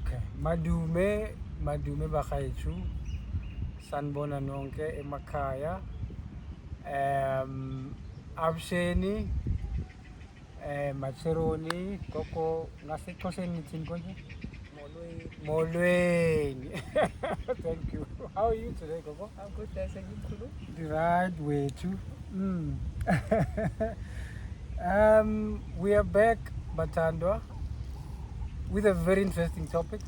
Okay. Madume bagaethu. Sanibona nonke emakhaya. Absheni, Macheroni, Koko, ngaseXhoseni nithini konje? Molweni. Thank you. How are you today, Koko? I'm good, thanks. And you, Kulu? The right way too. We are back, Batandwa, with a very interesting topic,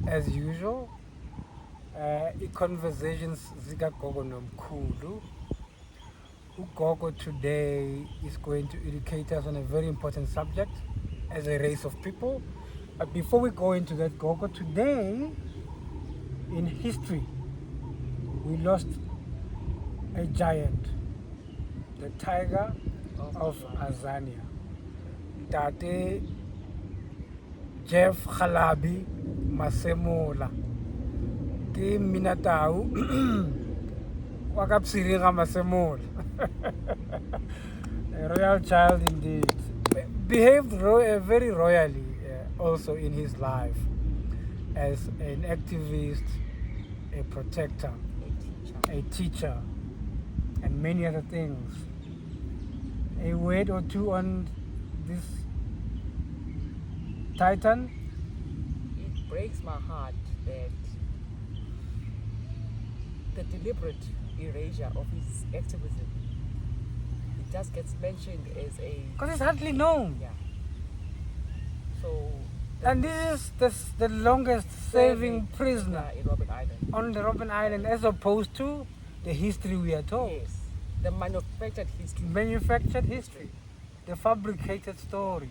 as usual. Conversations zika Gogo nomkhulu. Gogo today is going to educate us on a very important subject as a race of people. But before we go into that, Gogo, today in history, we lost a giant, the tiger of Azania. Tate Jeff Khalabi Masemola. Ke minatau wakapsirira Masemola. A royal child indeed. Behaved very royally also in his life as an activist, a protector, a teacher, and many other things. A word or two on this titan? It breaks my heart that the deliberate erasure of his activism, it just gets mentioned as a... Because it's hardly known. Yeah. So... And this is the longest serving prisoner in Robben Island. On the Robben Island, as opposed to the history we are told. Yes. The manufactured history. Manufactured history. The fabricated story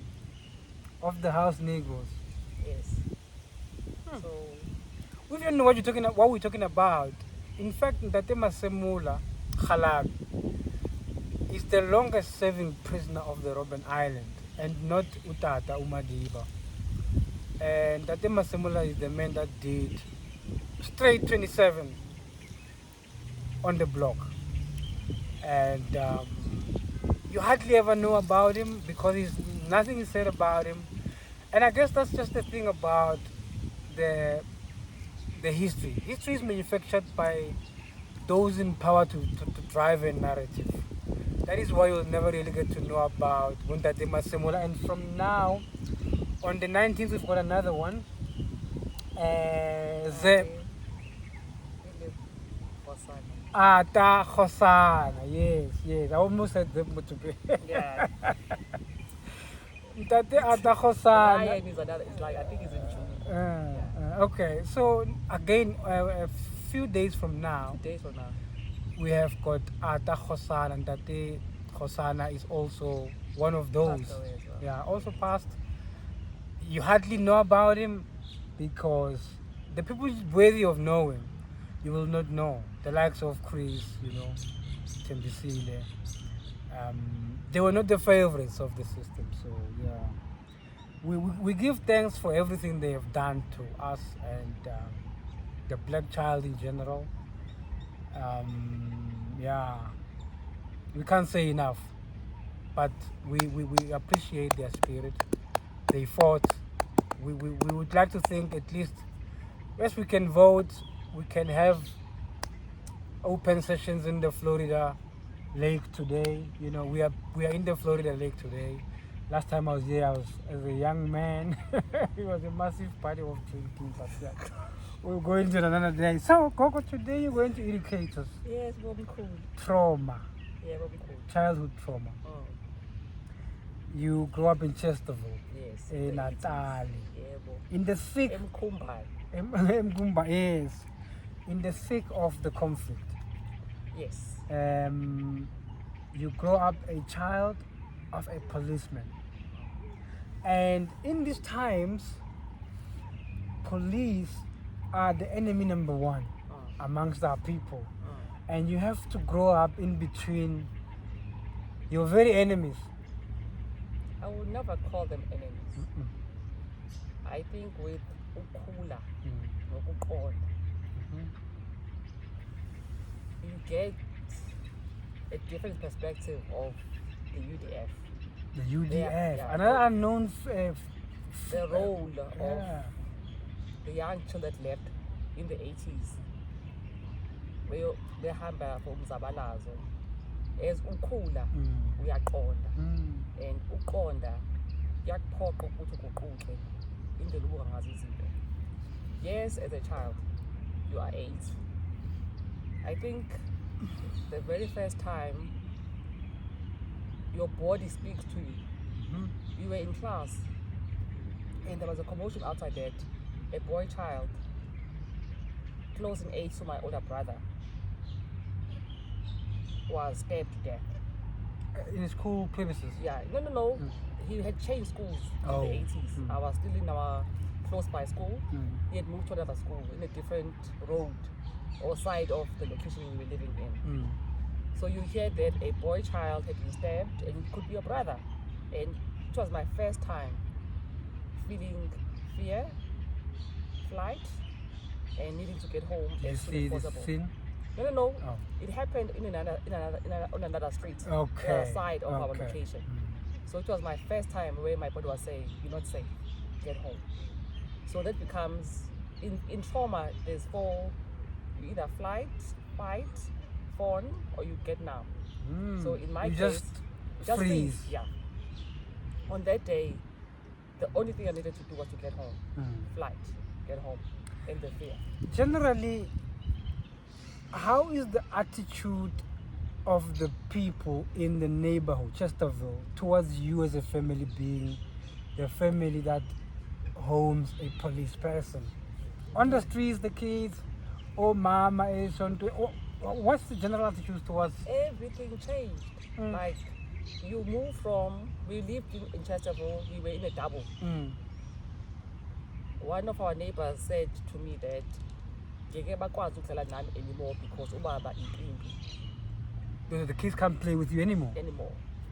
of the house Negroes. Yes. So we don't know what we're talking about. In fact, Ntate Masemola Khalabi is the longest serving prisoner of the Robben Island, and not Utata Umadiba. And Ntate Masemola is the man that did straight 27 on the block. And you hardly ever know about him because nothing is said about him. And I guess that's just the thing about the history. History is manufactured by those in power to drive a narrative. That is why you'll never really get to know about Ntate Masemola. And from now, on the 19th, we've got another one. Ata Khosana, yes. I almost said them today. Yeah. Ntate Ata Khosana. Ryan is another. It's like I think it's in June. Okay, so again, a few days from now. 2 days from now. We have got Ata Khosana, and Tate Khosana is also one of those. Passed away as well. Yeah, also passed. You hardly know about him because the people worthy of knowing, you will not know. The likes of Chris, Tembisile, they were not the favorites of the system. So yeah, we give thanks for everything they have done to us and the black child in general. Yeah, we can't say enough, but we appreciate their spirit. They fought. We would like to think at least, yes, we can vote, we can have open sessions in the Florida lake today. We are in the Florida lake today. Last time I was here, I was as a young man. It was a massive party of drinking, but yeah, we'll go into another day. So, Gogo, today you're going to educate us. Yes, will be cool. Trauma. Yeah, will be cool. Childhood trauma. Oh. You grew up in Chesterville. Yes. In Natali. Yeah, in the thick. Mkumbai. Yes. In the thick of the conflict. Yes. You grow up a child of a policeman. And in these times, police are the enemy number one amongst our people. And you have to grow up in between your very enemies. I would never call them enemies. I think with Ukula, you get a different perspective of the UDF. The UDF, another unknown the role of the young children that left in the 80s, behamba for umzabalazo, as ukhula uyaqonda, and uqonda kuyakuphoqa ukuthi uguquke indlela ubuka ngazo izinto. Yes, as a child, you are 8. I think the very first time your body speaks to you. We were in class, and there was a commotion outside that a boy child, close in age to my older brother, was stabbed to death. In school premises? Yeah, no. He had changed schools in the 80s. I was still in our close by school. He had moved to another school in a different road or side of the location we were living in. So you hear that a boy child had been stabbed, and it could be your brother. And it was my first time feeling fear, flight, and needing to get home as soon as possible. Did you see the scene? No. Oh. It happened on another street, Okay. the other side of our Okay. location. So it was my first time where my body was saying, "You're not safe. Get home." So that becomes in trauma. There's 4: you either flight, fight, fawn, or you get numb. So in my You case, just freeze. Yeah. On that day, the only thing I needed to do was to get home. Flight, get home, and the fear. Generally, how is the attitude of the people in the neighborhood, Chesterville, towards you as a family, being the family that homes a police person? On the streets, the kids, mama is on to. What's the general attitude towards? Everything changed. Like, you move from, we lived in Chesterville, we were in a double. One of our neighbors said to me that ngeke bakwazi ukuhlala nami anymore because ubaba inqimbi The kids can't play with you anymore.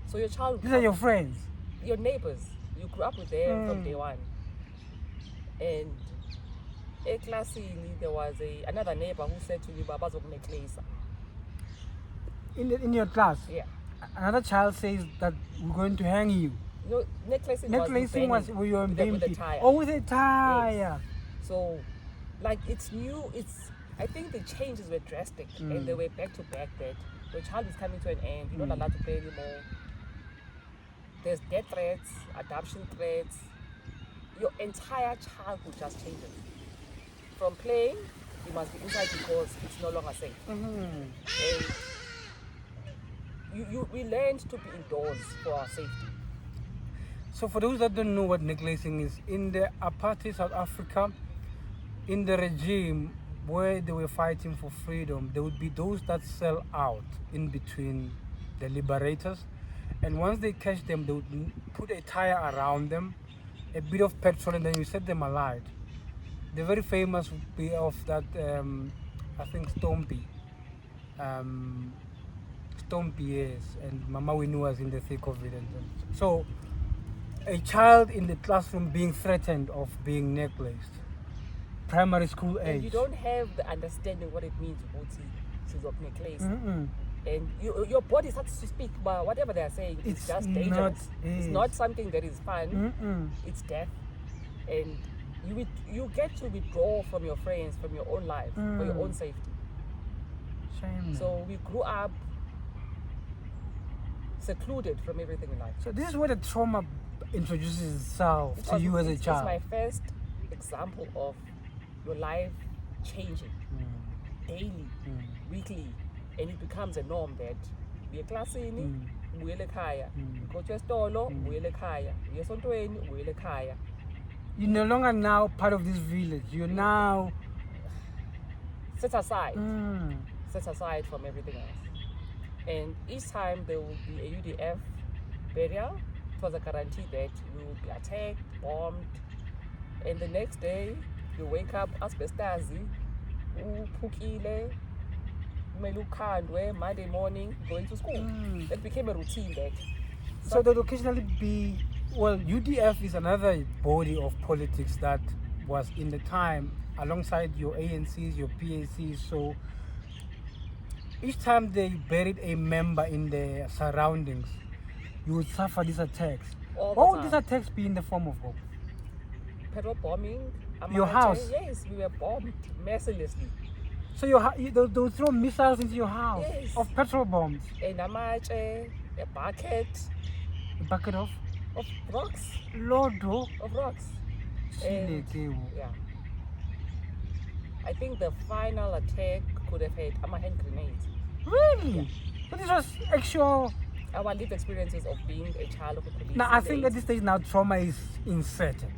So your child, These are your friends. your neighbors, you grew up with them from day one. And eklasini there was another neighbor who said to me, "Baba zokuneklesa." In your class, Yeah. another child says that we're going to hang you. No, necklacing Was where you're with a tire. Oh, with a tire. Yes. So, like, it's new. I think the changes were drastic, and they were back to back. That your child is coming to an end. You're not allowed to play anymore. There's death threats, adoption threats. Your entire childhood just changes. From playing, you must be inside because it's no longer safe. And we learned to be indoors for our safety. So for those that don't know what necklacing is, in the apartheid South Africa, in the regime where they were fighting for freedom, there would be those that sell out in between the liberators, and once they catch them, they would put a tire around them, a bit of petrol, and then you set them alight. The very famous would be of that, I think Stompy. Stompy, yes, and Mama Winu was in the thick of it. And so a child in the classroom being threatened of being necklaced, primary school age. And you don't have the understanding what it means to necklace. And your body starts to speak, but whatever they are saying, it's just dangerous. It's not something that is fun. It's death. And you get to withdraw from your friends, from your own life, for your own safety. Shame. So we grew up secluded from everything in life. So this is where the trauma introduces itself to you as a child. It's my first example of your life changing daily, weekly, and it becomes a norm that uye eklasini, ubuyele ekhaya, uqotshe esitolo, ubuyele ekhaya, uye esontweni, ubuyele ekhaya. You're no longer now part of this village. You're now set aside from everything else. And each time there will be a UDF burial, it was a guarantee that you will be attacked, bombed, and the next day you wake up asbestazi, uphukile, kumele ukhandwe, Monday morning going to school. That became a routine that. So there would occasionally be, well, UDF is another body of politics that was in the time alongside your ANCs, your PACs. So each time they buried a member in the surroundings, you would suffer these attacks. What would these attacks be in the form of? Petrol bombing, Your house? Yes, we were bombed mercilessly. So they'll throw missiles into your house? Yes. Of petrol bombs? And a bucket A bucket of rocks. Lodo? Of rocks. And, yeah. I think the final attack could have had hand grenades. Really? Yeah. So this was actual... Our lived experiences of being a child of a police. Now, I think at this stage now, trauma is inserted.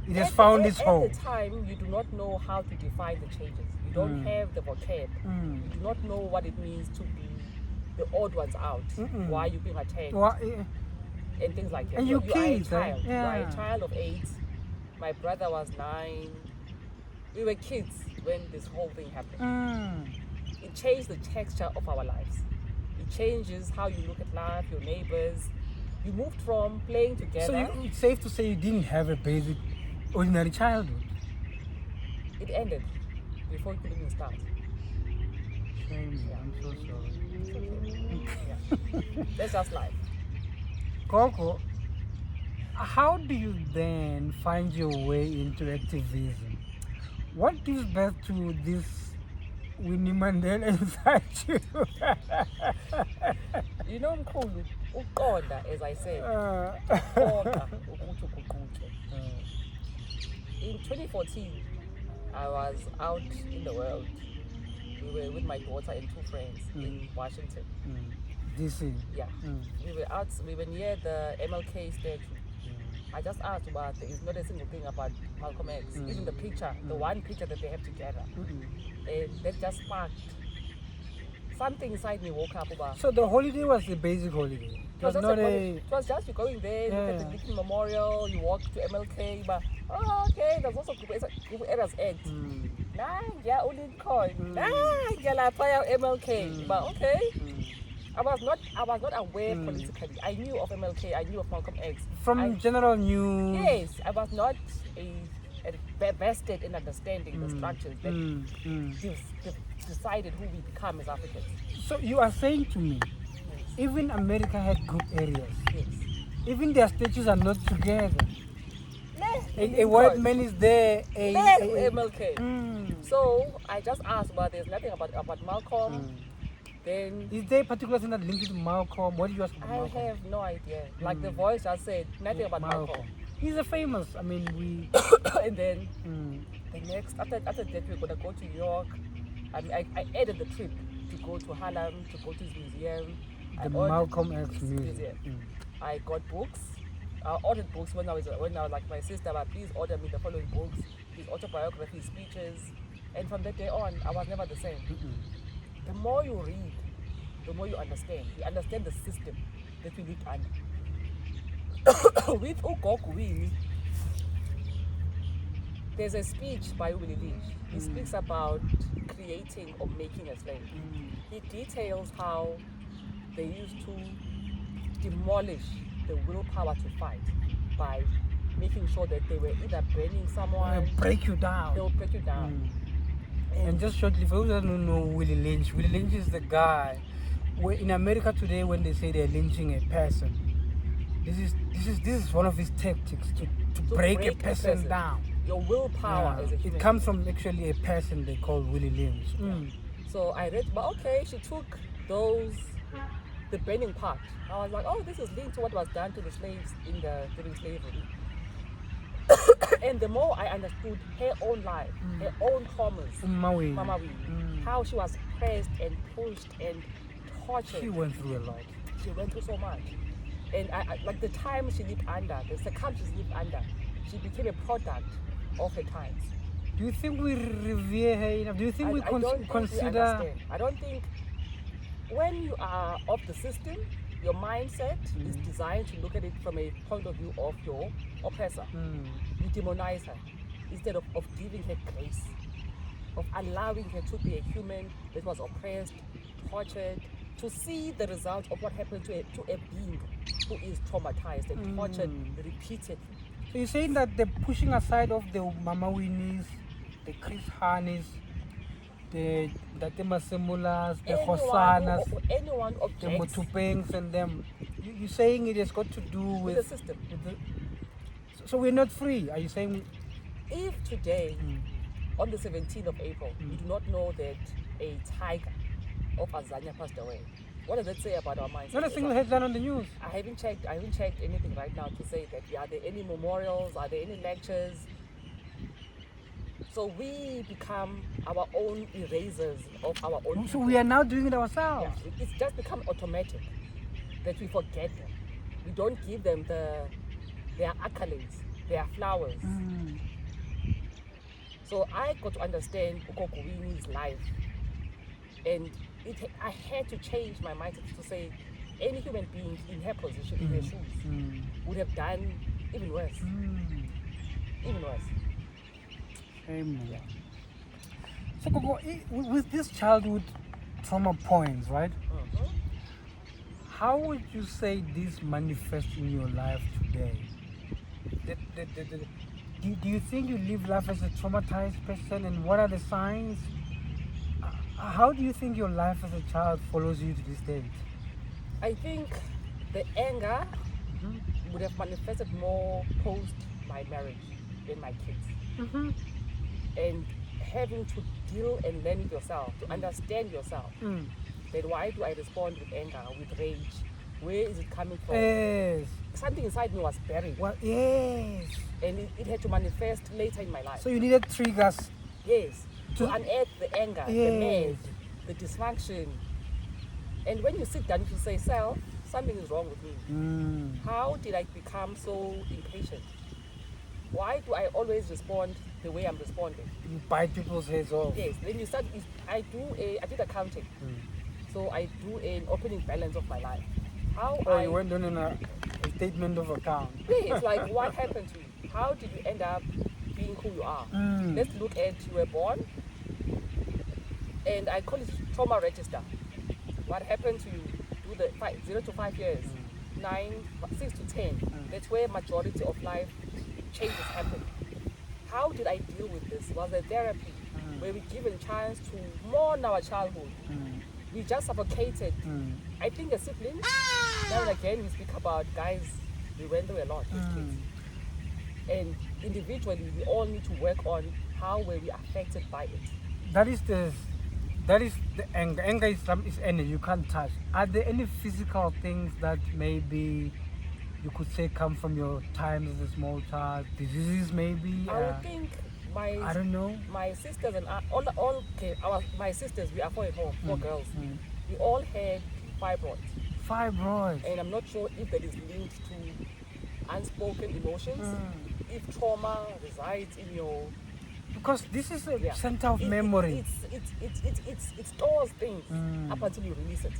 It has found its home. At the time, you do not know how to define the changes. You don't have the vocab. You do not know what it means to be the odd ones out. Why you're being attacked. And things like that. And you kids, are a child. Yeah. You are a child of 8. My brother was 9. We were kids when this whole thing happened. It changed the texture of our lives. It changes how you look at life, your neighbors. You moved from playing together. So it's safe to say you didn't have a basic, ordinary childhood? It ended before it could even start. Shame, I'm so sorry. Yeah. That's just life. Coco, how do you then find your way into activism? What gives birth to this Winnie Mandela inside you? You know, Mkhulu, uqonda, as I said, in 2014, I was out in the world. We were with my daughter and 2 friends in Washington. DC? Yeah. We were out, we were near the MLK statue. I just asked about, there is not a single thing about Malcolm X. Even the picture, the one picture that they have together. And that just sparked. Something inside me woke up about. So the holiday was a basic holiday? It was just you going there, you look at the Lincoln Memorial, you walk to MLK, but okay, there's also group errors act. Yeah, only coin. Yeah, MLK. But okay. I was not aware politically. I knew of MLK, I knew of Malcolm X. From general news? Yes, I was not vested in understanding the structures that decided who we become as Africans. So you are saying to me, even America had group areas? Yes. Even their statues are not together? A white man is there, MLK. So I just asked about there's nothing about Malcolm. Then is there a particular thing that links to Malcolm? What did you ask about Malcolm? I have no idea. Like the voice just said, nothing about Malcolm. He's a famous, and then the next, after that we're gonna go to New York. I added the trip to go to Harlem, to go to his museum. The Malcolm X Museum. I got books. I ordered books when I was like my sister, but please order me the following books, his autobiography, his speeches. And from that day on, I was never the same. The more you read, the more you understand. You understand the system that we live under. With Ugogo, there's a speech by Willie Lynch. He speaks about creating or making a slave. He details how they used to demolish the willpower to fight by making sure that they were either burning someone. They'll break you down. They'll break you down. And just shortly, for those that don't know Willie Lynch is the guy where in America today when they say they're lynching a person, this is one of his tactics to break a person down. Your willpower as a human. It comes from actually a person they call Willie Lynch. So I read, but okay, she took the burning part. I was like, oh, this is linked to what was done to the slaves during slavery. And the more I understood her own life, her own traumas, Mama Winnie, how she was pressed and pushed and tortured. She went through a lot. She went through so much. And I like the time she lived under, the circumstances she lived under, she became a product of her times. Do you think we revere her enough? Do you think we consider... I don't think when you are of the system, your mindset is designed to look at it from a point of view of your oppressor. You demonize her instead of giving her grace, of allowing her to be a human that was oppressed, tortured, to see the result of what happened to a being who is traumatized and tortured repeatedly. So you're saying that the pushing aside of the Mama Winnies, the Chris Hanis, the Masemulas, the Hosanas, the Mutupengs and them, you're saying it has got to do with the system. So we're not free, are you saying? If today, on the 17th of April, we do not know that a tiger of Azania passed away, what does that say about our minds? Not a single headline on the news. I haven't checked anything right now to say that are there any memorials, are there any lectures? So we become our own erasers of our own. So we are now doing it ourselves. Yeah, it's just become automatic that we forget them. We don't give them their accolades, their flowers. So I got to understand Ukogowini's life, and I had to change my mindset to say any human being in her position, in her shoes, would have done even worse. Even worse. Amen. Yeah. So, Gogo, with this childhood trauma points, right? How would you say this manifests in your life today? Do you think you live life as a traumatized person, and what are the signs? How do you think your life as a child follows you to this day? I think the anger would have manifested more post my marriage than my kids. And having to deal and learn with yourself, to understand yourself. That why do I respond with anger, with rage? Where is it coming from? Yes. Something inside me was buried. Well, yes. And it had to manifest later in my life. So you needed triggers. Yes. To unearth the anger, the mad, the dysfunction. And when you sit down, you say, self, something is wrong with me. How did I become so impatient? Why do I always respond the way I'm responding? You bite people's heads off. Yes. Then you start. I did accounting, so I do an opening balance of my life. You went on a statement of account. Yes. Like what happened to you? How did you end up being who you are? Let's look at you were born, and I call it trauma register. What happened to you? Do the 0 to 5 years, 6 to 10. That's where majority of life changes happen. How did I deal with this? Was there therapy where we given chance to mourn our childhood? We just suffocated. I think as siblings, now and again we speak about guys, we went through a lot as kids. And individually we all need to work on how were we affected by it. That is the anger. Anger is energy you can't touch. Are there any physical things that maybe you could say come from your time as a small child? Diseases maybe? I would think I don't know. My sisters and I, my sisters, we are 4 at home, 4 girls. We all had fibroids. Fibroids. And I'm not sure if that is linked to unspoken emotions, if trauma resides in your... Because this is a center of memory. It stores things up until you release it.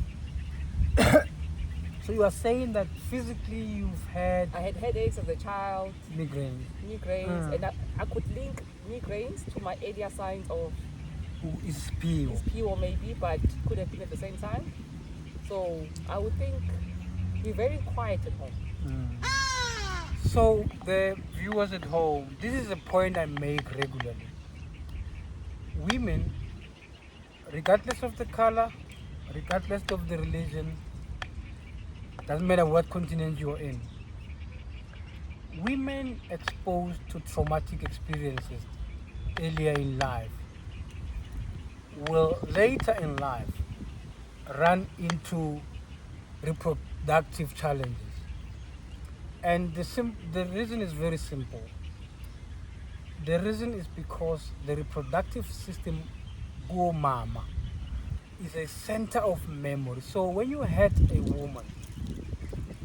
So you are saying that physically I had headaches as a child. Migraines. And I could link migraines to my earlier signs of is PO maybe, but could have been at the same time. So I would think we're very quiet at home. So the viewers at home, this is a point I make regularly. Women, regardless of the color, regardless of the religion, doesn't matter what continent you're in, women exposed to traumatic experiences earlier in life will later in life run into reproductive challenges. And the reason is very simple. The reason is because the reproductive system, go mama, is a center of memory. So when you hurt a woman,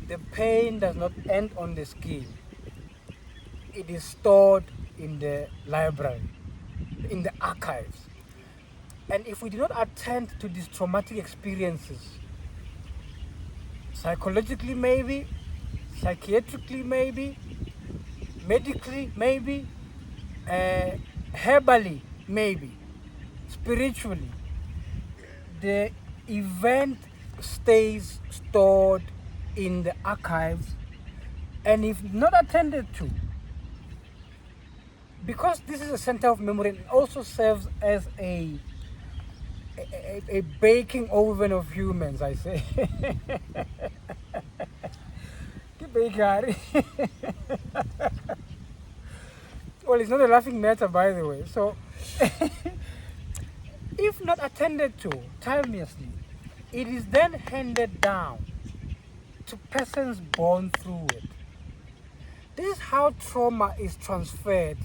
the pain does not end on the skin. It is stored in the library, in the archives. And if we do not attend to these traumatic experiences, psychologically maybe, psychiatrically maybe, medically maybe, herbally maybe, spiritually, the event stays stored in the archives, and if not attended to, because this is a center of memory, it also serves as a baking oven of humans, I say. Well, it's not a laughing matter, by the way. So, if not attended to timelessly, it is then handed down to persons born through it. This is how trauma is transferred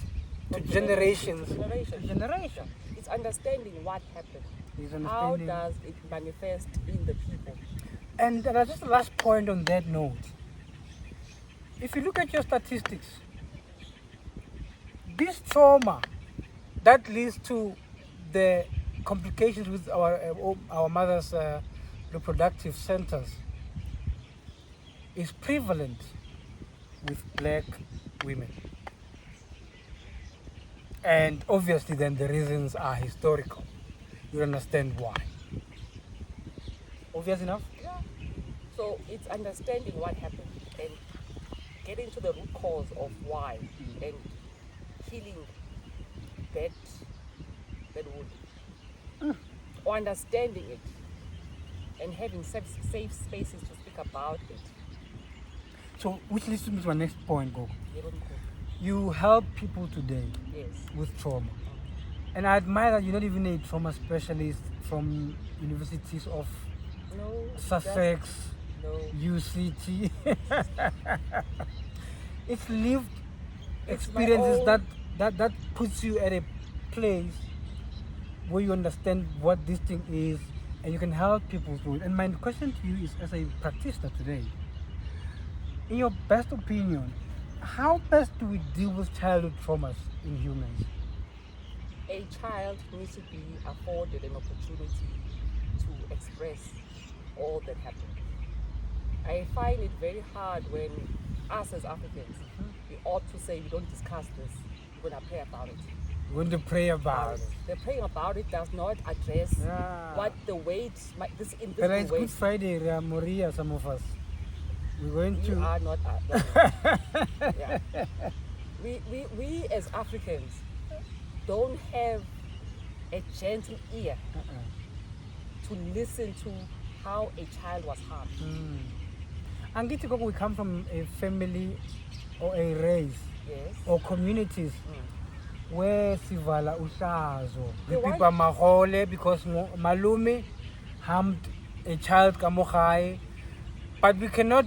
to From generations. generation. To generation. It's understanding what happened. It's How understanding. does it manifest in the people? And just the last point on that note. If you look at your statistics, this trauma that leads to the complications with our mother's reproductive centers is prevalent with black women. And obviously then the reasons are historical. You understand why. Obvious enough? Yeah. So it's understanding what happened and getting to the root cause of why and healing that wound. Or understanding it and having safe spaces to speak about it. So, which leads me to my next point, Gogo. You don't go. You help people today Yes. with trauma. And I admire that you're not even a trauma specialist from universities of No. Sussex, No. UCT. It's lived It's experiences my that puts you at a place where you understand what this thing is and you can help people through it. And my question to you is, as a practitioner today, in your best opinion, how best do we deal with childhood traumas in humans? A child needs to be afforded an opportunity to express all that happened. I find it very hard when us as Africans, we ought to say we don't discuss this, we're going to pray about it. We're going to pray about it. The praying about it does not address Yeah. what the weight, this But invisible it's Good weight. Friday, Moria, some of us. We're going You to. are not. Yeah. We as Africans don't have a gentle ear to listen to how a child was harmed. Angithi Gogo, we come from a family or a race Yes. or communities where sivala uhlazo. We The one- people mahole because malume harmed a child kamohai, but we cannot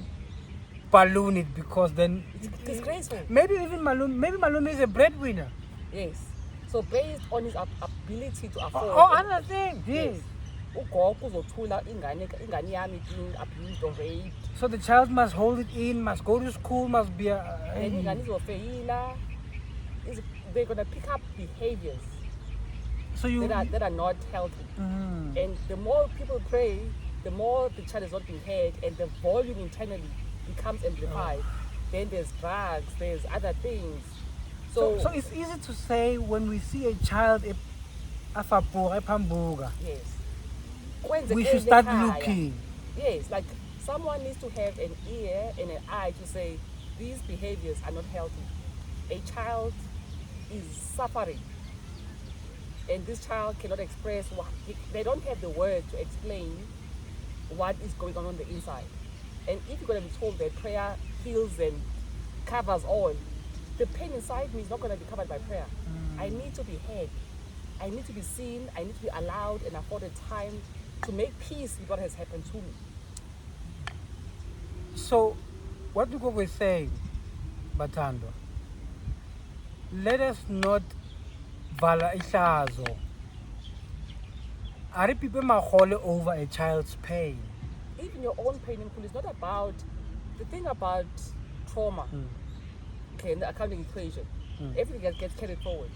balloon it because then It's disgraceful. maybe malume is a breadwinner. Yes. So based on his ability to afford. Other things, yes. Ugogo uzothula ingane yami being abused or raped. So the child must hold it in, must go to school, must be Then ingane izofeyila. They're gonna pick up behaviors so you that are not healthy. And the more people pray, the more the child is not being heard, and the volume internally becomes amplified. Then there's drugs, there's other things. So it's easy to say when we see a child afapura ephambuka, yes, we should start looking. Yes, like someone needs to have an ear and an eye to say these behaviors are not healthy. A child is suffering, and this child cannot express what they don't have the word to explain what is going on the inside. And if you're going to be told that prayer heals and covers all, the pain inside me is not going to be covered by prayer. I need to be heard. I need to be seen. I need to be allowed and afforded time to make peace with what has happened to me. So, what we go saying, Batando, let us not vala ihlazo. Are people mahole over a child's pain? Even your own pain and cool is not about the thing about trauma. Okay, in the accounting equation, everything gets carried forward.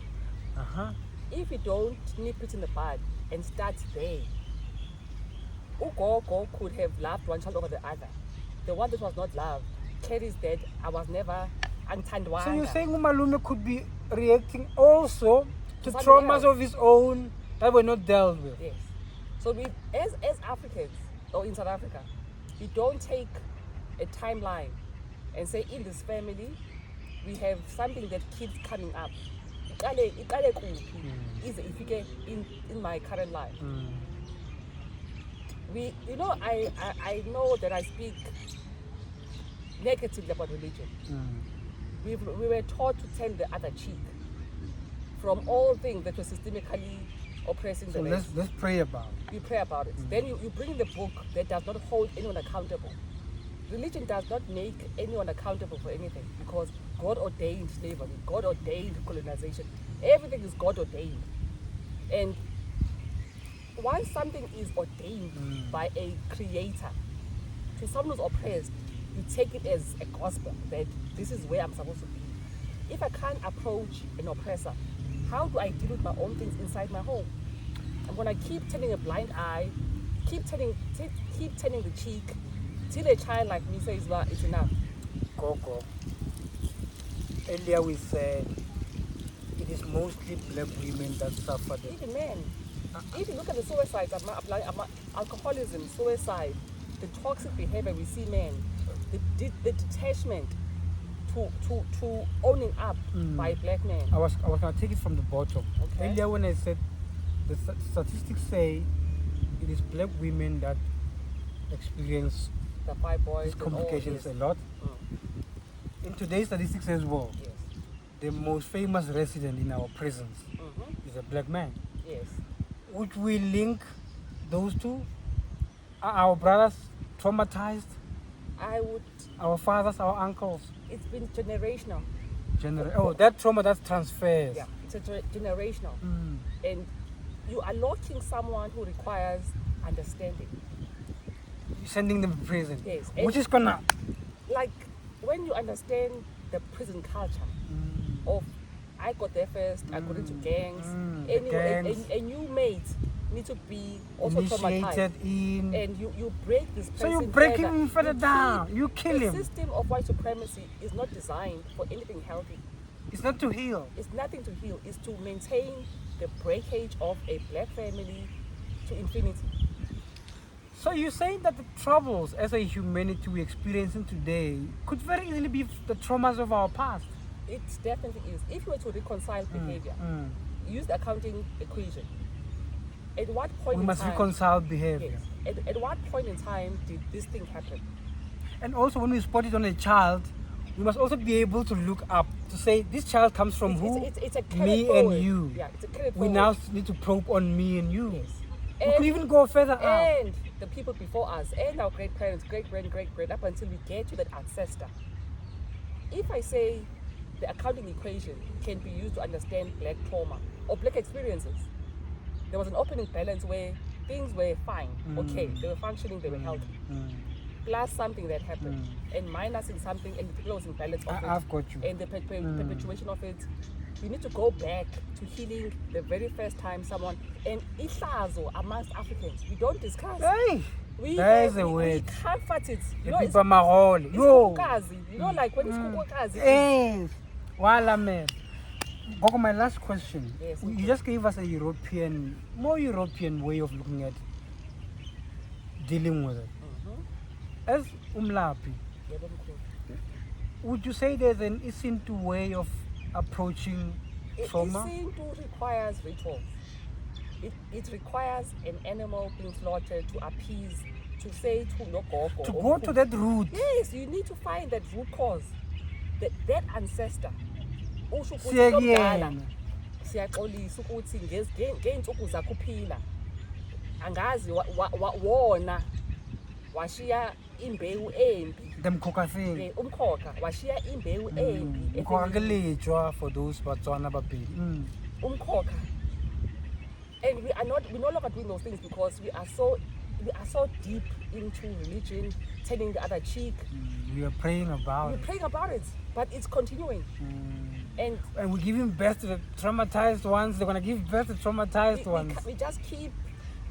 If you don't nip it in the bud and start there, Ugogo could have loved one child over the other. The one that was not loved carries that I was never untandwanga. So you're saying Umalume could be reacting also to Something traumas else. of his own that were not dealt with? Yes. So we, as Africans, or in South Africa, we don't take a timeline and say in this family, we have something that keeps coming up. Iqale kuphi, ize ifike in my current life. I know that I speak negatively about religion. We were taught to turn the other cheek. from all things that were systemically oppressing So the let's race. pray about it. You pray about it. Then you bring the book that does not hold anyone accountable. Religion does not make anyone accountable for anything because God ordained slavery, God ordained colonization. Everything is God ordained. And once something is ordained by a creator, to someone who's oppressed, you take it as a gospel that this is where I'm supposed to be. If I can't approach an oppressor, how do I deal with my own things inside my home? I'm gonna keep turning a blind eye, keep turning the cheek, till a child like me says, well, it's enough. Gogo. Earlier we said it is mostly black women that suffer the Even men. If you look at the suicides, alcoholism, suicide, the toxic behavior we see men, the detachment to owning up by black men. I was gonna take it from the bottom. Okay. Earlier when I said the statistics say it is black women that experience The fibroids these and all complications this. a lot. In today's statistics as well, Yes. the most famous resident in our prisons is a black man. Yes. Would we link those two? Are our brothers traumatized? I would. Our fathers, our uncles? It's been generational. That trauma that transfers. Yeah. It's generational. Mm. And you are locking someone who requires understanding. Sending them to prison. Yes. Which is gonna. Like when you understand the prison culture of I got there first, I got into gangs, and you mates need to be also Initiated traumatized. in. And you break this person. So you break further. him further down. You kill The him. system of white supremacy is not designed for anything healthy. It's not to heal. It's nothing to heal. It's to maintain the breakage of a black family to infinity. So you're saying that the troubles as a humanity we're experiencing today could very easily be the traumas of our past. It definitely is. If you were to reconcile behavior, use the accounting equation. At what point We in must time? reconcile behavior. Yes. At what point in time did this thing happen? And also when we spot it on a child, we must also be able to look up to say this child comes from who? It's a Me carrot and forward. you. Yeah, it's a carrot We forward. now need to probe on me and you. Yes. We could even go further up. And the people before us, and our great parents, great, up until we get to that ancestor. If I say the accounting equation can be used to understand black trauma or black experiences, there was an opening balance where things were fine, okay, they were functioning, they were healthy, plus something that happened, and minusing something, and the people was in balance of it. I've got you. And the perpetuation of it. We need to go back to healing the very first time someone, and ihlazo amongst Africans, we don't discuss. Hey! We There's a we word. comfort it. You The know, it's people mahole. it's Yo! kukazi. You know, like when it's kukazi. Yes! Wala man. Gogo, my last question. Yes, You okay. just gave us a more European way of looking at dealing with it. As umlapi, Yebo mkhulu. would you say there's an Isintu way of approaching trauma? Isintu requires rituals. It requires an animal being slaughtered to appease, to say to Nogogo. To go to that route. Yes, you need to find that root cause. That ancestor. Usho ukuthi Siyakuyena. omdala, siyaxolisa ukuthi ngey'nsuku zakho uphila angazi wona washiya imbewu embi The mkoka thing. umkhokha washiya imbewu embi Mkoka kelejwa for those Batswana Bapedi. umkhokha. And we're no longer doing those things because we are so deep into religion, turning the other cheek. We are praying about We're it. praying about it, but it's continuing. And we're giving birth to the traumatized ones. They're gonna give birth to traumatized ones. we just keep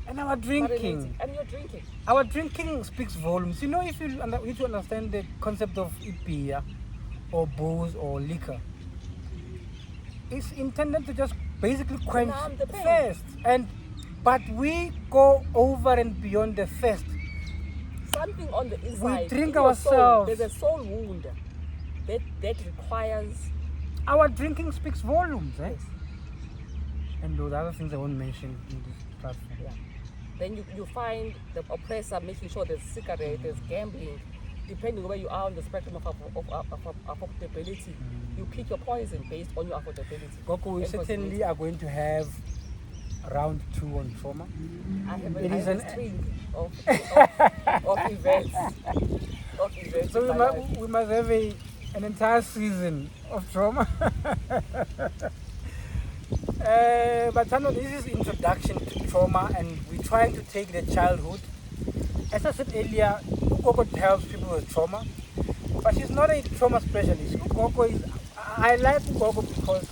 And our drinking. marinating. And you're drinking. Our drinking speaks volumes. You know, if you need to understand the concept of beer or booze or liquor, it's intended to just basically quench Numb the pain. thirst. But we go over and beyond the thirst. Something on the inside. drink in your soul, ourselves. there's a soul wound that requires. Our drinking speaks volumes, eh? Yes. And those other things I won't mention in this platform. Yeah. Then you find the oppressor making sure there's cigarette, there's gambling, depending on where you are on the spectrum of affordability, you pick your poison based on your affordability. Goku, we and certainly are going to have round 2 on trauma. I have It is a an- string of events. Of events So in my life. we must have an entire season of trauma. But Tano, this is introduction to trauma, and we're trying to take the childhood. As I said earlier, Ukoko helps people with trauma, but she's not a trauma specialist. Ukoko is, I like Ukoko because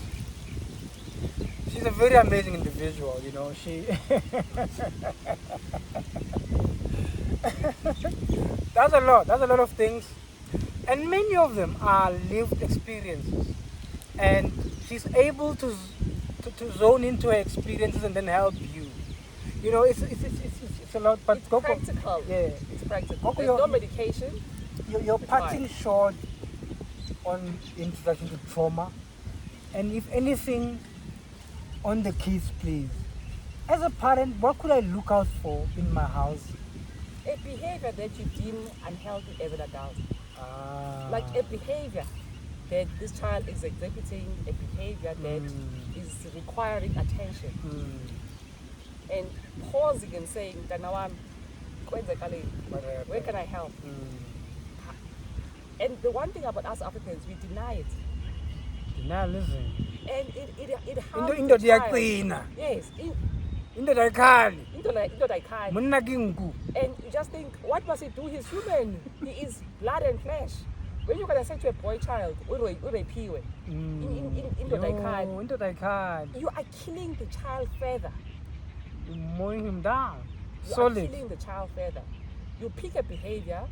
she's a very amazing individual, you know. She that's a lot of things, and many of them are lived experiences, and she's able to zone into her experiences and then help you. You know, it's a lot, but It's Gogo, practical. yeah, It's practical. Gogo, There's no medication. you're It's cutting fine. short on introduction to trauma, and if anything, on the kids, please. As a parent, what could I look out for in my house? A behavior that you deem unhealthy as an adult. Ah. Like a behavior that this child is exhibiting, a behavior that is requiring attention. And pausing and saying, where can I help? And the one thing about us Africans, we deny it. Denialism. And it harms Into the child. diyaqina. Yes, Into dayikhali. into like kind. Monna ke nku. And you just think, what must he do? He's human. He is blood and flesh. When you're gonna say to a boy child, into dayikhali, you are killing the child further. You're mowing him down. You are Solid. killing the child further. You pick a behavior,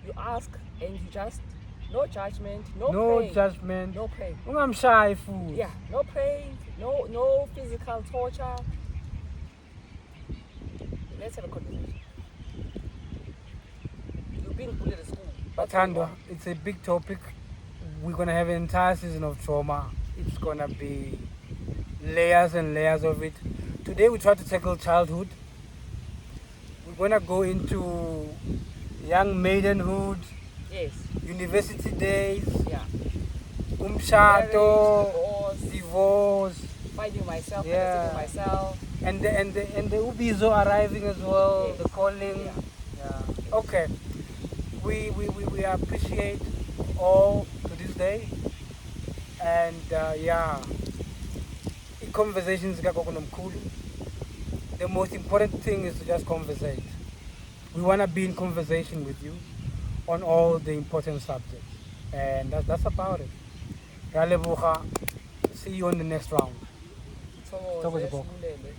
you ask, and you just no judgment, no praying, judgment. no praying. Ungamshayi futhi. Yeah, no praying, no physical torture. Let's have a conversation. You've been bullied at school. What's going Batando, on? it's a big topic. We're gonna have an entire season of trauma. It's gonna be layers and layers of it. Today we try to tackle childhood. We're gonna go into young maidenhood, Yes. university days, Yeah. umshado, Marriage, divorce, finding myself, Yeah. understanding myself. and the ubizo arriving as well, Yes. the calling. Yeah. Yeah. Okay. We appreciate all to this day, and yeah, conversations nomkhulu. The most important thing is to just conversate. We want to be in conversation with you on all the important subjects, and that's about it. Yaleboga. See you on the next round. So, Thokoza, Gogo. sesibulele.